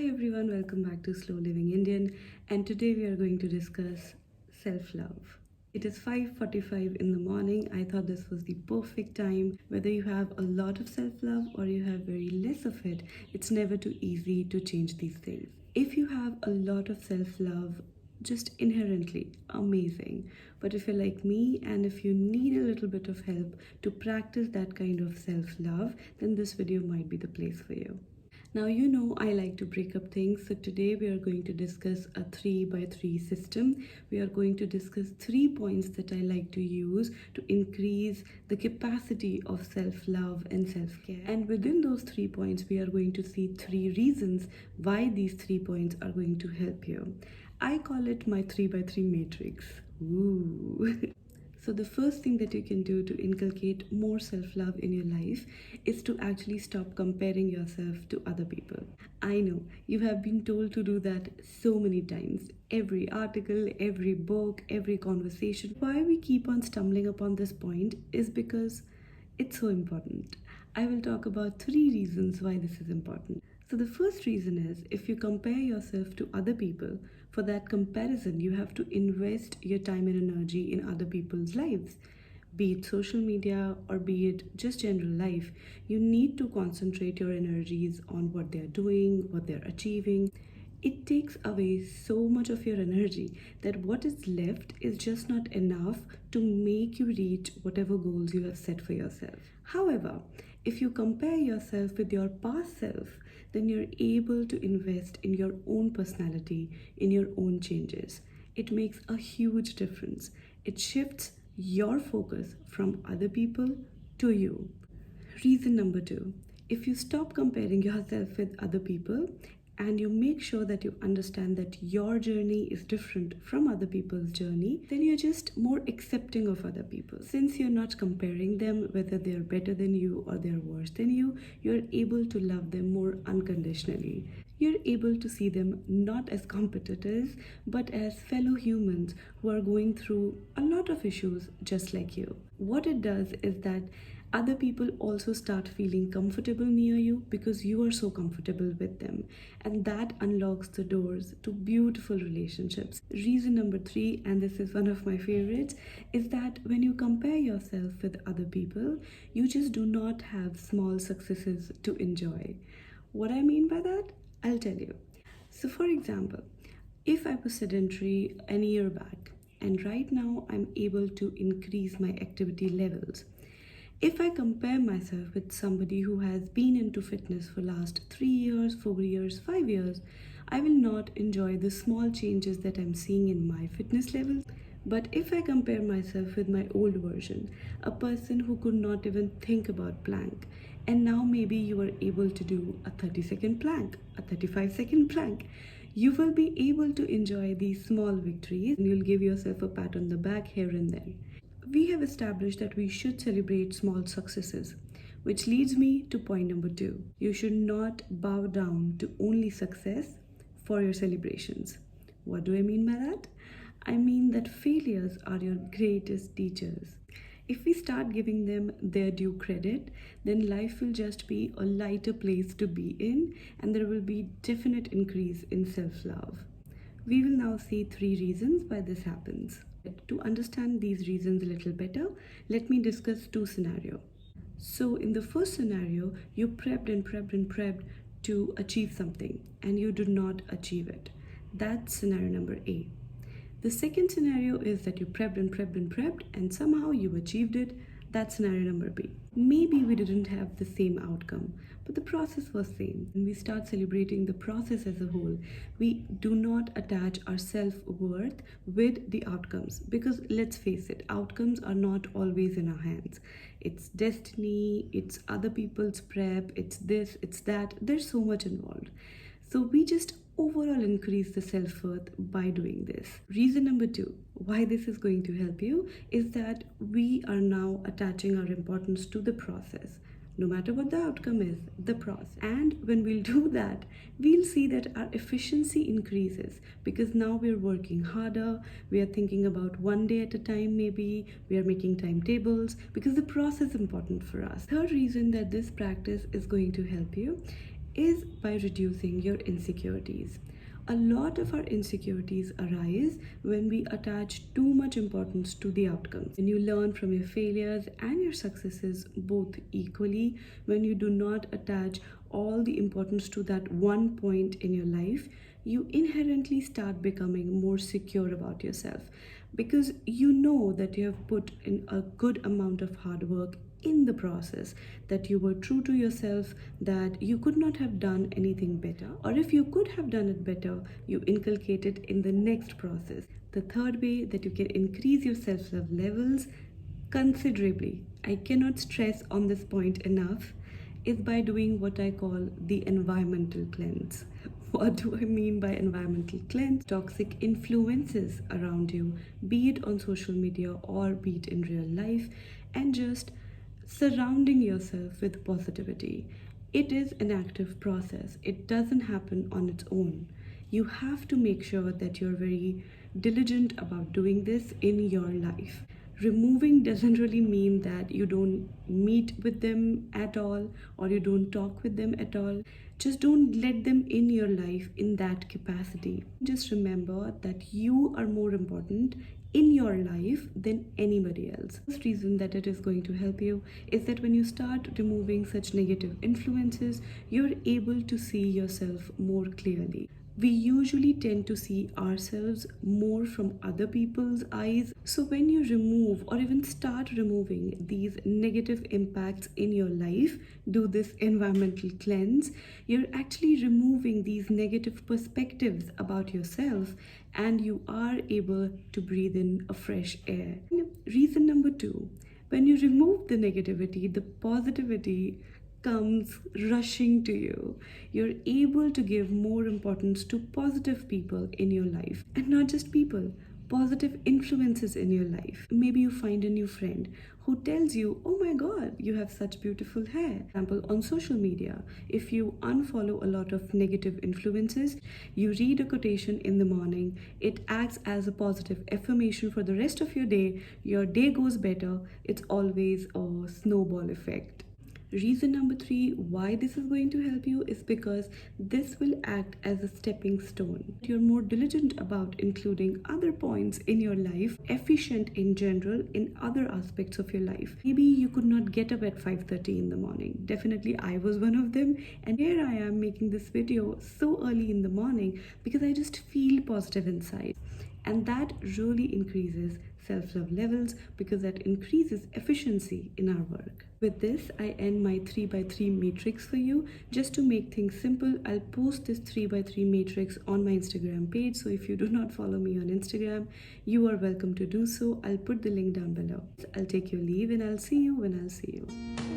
everyone, welcome back to Slow Living Indian, and today we are going to discuss self-love. It is 5:45 in the morning. I thought this was the perfect time. Whether you have a lot of self-love or you have very less of it, it's never too easy to change these things. If you have a lot of self-love, just inherently amazing. But if you're like me and if you need a little bit of help to practice that kind of self-love, then this video might be the place for you. Now, you know I like to break up things, so today we are going to discuss a 3x3 system. We are going to discuss 3 points that I like to use to increase the capacity of self-love and self-care. And within those 3 points, we are going to see 3 reasons why these 3 points are going to help you. I call it my 3x3 matrix. Ooh. So the first thing that you can do to inculcate more self-love in your life is to actually stop comparing yourself to other people. I know you have been told to do that so many times. Every article, every book, every conversation. Why we keep on stumbling upon this point is because it's so important. I will talk about 3 reasons why this is important. So the first reason is if you compare yourself to other people, for that comparison, you have to invest your time and energy in other people's lives. Be it social media or be it just general life, you need to concentrate your energies on what they're doing, what they're achieving. It takes away so much of your energy that what is left is just not enough to make you reach whatever goals you have set for yourself. However, if you compare yourself with your past self, then you're able to invest in your own personality, in your own changes. It makes a huge difference. It shifts your focus from other people to you. Reason number 2, if you stop comparing yourself with other people and you make sure that you understand that your journey is different from other people's journey, then you're just more accepting of other people. Since you're not comparing them, whether they're better than you or they're worse than you, you're able to love them more unconditionally. You're able to see them not as competitors, but as fellow humans who are going through a lot of issues just like you. What it does is that other people also start feeling comfortable near you because you are so comfortable with them, and that unlocks the doors to beautiful relationships. Reason number 3, and this is one of my favorites, is that when you compare yourself with other people, you just do not have small successes to enjoy. What I mean by that, I'll tell you. So for example, if I was sedentary a year back and right now I'm able to increase my activity levels, if I compare myself with somebody who has been into fitness for last 3 years, 4 years, 5 years, I will not enjoy the small changes that I'm seeing in my fitness levels. But if I compare myself with my old version, a person who could not even think about plank, and now maybe you are able to do a 30-second plank, a 35-second plank, you will be able to enjoy these small victories and you'll give yourself a pat on the back here and there. We have established that we should celebrate small successes, which leads me to point number 2. You should not bow down to only success for your celebrations. What do I mean by that? I mean that failures are your greatest teachers. If we start giving them their due credit, then life will just be a lighter place to be in, and there will be definite increase in self-love. We will now see 3 reasons why this happens. To understand these reasons a little better, let me discuss 2 scenarios. So in the first scenario, you prepped and prepped and prepped to achieve something and you did not achieve it. That's scenario number A. The second scenario is that you prepped and prepped and prepped and somehow you achieved it. That's scenario number B. Maybe we didn't have the same outcome, but the process was same. When we start celebrating the process as a whole, we do not attach our self-worth with the outcomes, because let's face it, outcomes are not always in our hands. It's destiny, it's other people's prep, it's this, it's that. There's so much involved. So we just overall increase the self-worth by doing this. Reason number 2, why this is going to help you, is that we are now attaching our importance to the process. No matter what the outcome is, the process. And when we'll do that, we'll see that our efficiency increases because now we're working harder, we are thinking about one day at a time maybe, we are making timetables because the process is important for us. Third reason that this practice is going to help you is by reducing your insecurities. A lot of our insecurities arise when we attach too much importance to the outcomes. When you learn from your failures and your successes both equally, when you do not attach all the importance to that one point in your life, you inherently start becoming more secure about yourself because you know that you have put in a good amount of hard work in the process, that you were true to yourself, that you could not have done anything better, or if you could have done it better, you inculcate it in the next process. The third way that you can increase your self-love levels considerably, I cannot stress on this point enough, is by doing what I call the environmental cleanse. What do I mean by environmental cleanse? Toxic influences around you, be it on social media or be it in real life, and just surrounding yourself with positivity. It is an active process, it doesn't happen on its own. You have to make sure that you're very diligent about doing this in your life. Removing doesn't really mean that you don't meet with them at all or you don't talk with them at all. Just don't let them in your life in that capacity. Just remember that you are more important in your life than anybody else. The reason that it is going to help you is that when you start removing such negative influences, you're able to see yourself more clearly. We usually tend to see ourselves more from other people's eyes. So when you remove or even start removing these negative impacts in your life, do this environmental cleanse, you're actually removing these negative perspectives about yourself and you are able to breathe in a fresh air. Reason number 2, when you remove the negativity, the positivity comes rushing to you. You're able to give more importance to positive people in your life, and not just people, positive influences in your life. Maybe you find a new friend who tells you, oh my god, you have such beautiful hair. For example, on social media, if you unfollow a lot of negative influences, you read a quotation in the morning, it acts as a positive affirmation for the rest of your day goes better. It's always a snowball effect. Reason number 3 why this is going to help you is because this will act as a stepping stone. You're more diligent about including other points in your life, efficient in general in other aspects of your life. Maybe you could not get up at 5:30 in the morning. Definitely I was one of them, and here I am making this video so early in the morning because I just feel positive inside. And that really increases self-love levels because that increases efficiency in our work. With this, I end my 3x3 matrix for you. Just to make things simple, I'll post this 3x3 matrix on my Instagram page. So if you do not follow me on Instagram, you are welcome to do so. I'll put the link down below. I'll take your leave and I'll see you when I'll see you.